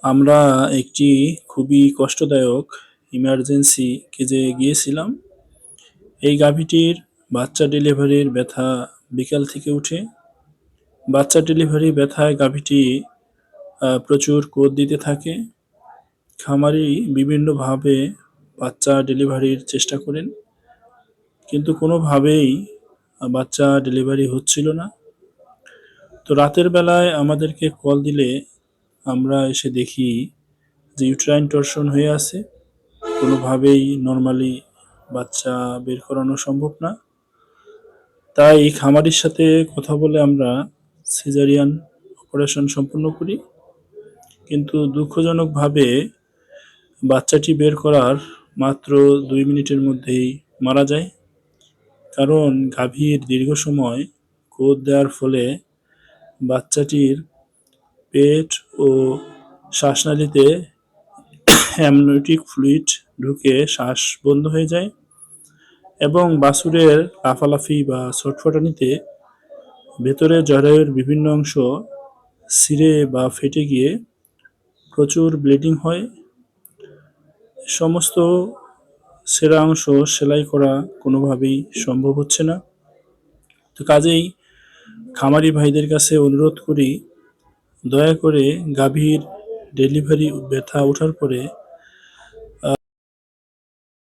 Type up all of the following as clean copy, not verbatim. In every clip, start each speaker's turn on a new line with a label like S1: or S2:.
S1: আমরা একটি খুবই কষ্টদায়ক ইমার্জেন্সি কেজে গিয়েছিলাম। এই গাভীটির বাচ্চা ডেলিভারির ব্যথা বিকাল থেকে উঠে। বাচ্চা ডেলিভারি ব্যথায় গাভীটি প্রচুর কোঁদ দিতে থাকে। খামারি বিভিন্নভাবে বাচ্চা ডেলিভারির চেষ্টা করেন, কিন্তু কোনোভাবেই বাচ্চা ডেলিভারি হচ্ছিল না। তো রাতের বেলায় আমাদেরকে কল দিলে আমরা এসে দেখি যে ইউট্রাইন টর্শন হয়ে আছে। কোনোভাবেই নরমালি বাচ্চা বের করানো সম্ভব না। তাই খামারির সাথে কথা বলে আমরা সিজারিয়ান অপারেশন সম্পন্ন করি, কিন্তু দুঃখজনকভাবে বাচ্চাটি বের করার মাত্র 2 মিনিটের মধ্যেই মারা যায়। কারণ গাভীর দীর্ঘ সময় কোঁদ দেওয়ার ফলে বাচ্চাটির পেট ও শ্বাসনালীতে অ্যামনিওটিক ফ্লুইড ঢুকে শ্বাস বন্ধ হয়ে যায় এবং বাছুরের লাফালাফি বা ছটফটানিতে ভেতরে জরায়ুর বিভিন্ন অংশ ছিঁড়ে বা ফেটে গিয়ে প্রচুর ব্লিডিং হয়। সমস্ত ছেঁড়া অংশ সেলাই করা কোনোভাবেই সম্ভব হচ্ছে না। তো কাজেই খামারি ভাইদের কাছে অনুরোধ করি, দয়া করে গাভীর ডেলিভারি ব্যথা ওঠার পরে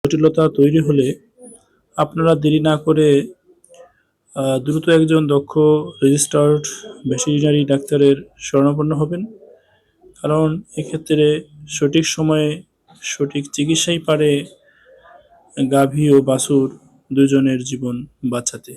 S1: জটিলতা তৈরি হলে আপনারা দেরি না করে দ্রুত একজন দক্ষ রেজিস্টার্ড ভেটেরিনারি ডাক্তারের শরণাপন্ন হবেন। কারণ এক্ষেত্রে সঠিক সময়ে সঠিক চিকিৎসাই পারে গাভী ও বাছুর দুজনের জীবন বাঁচাতে।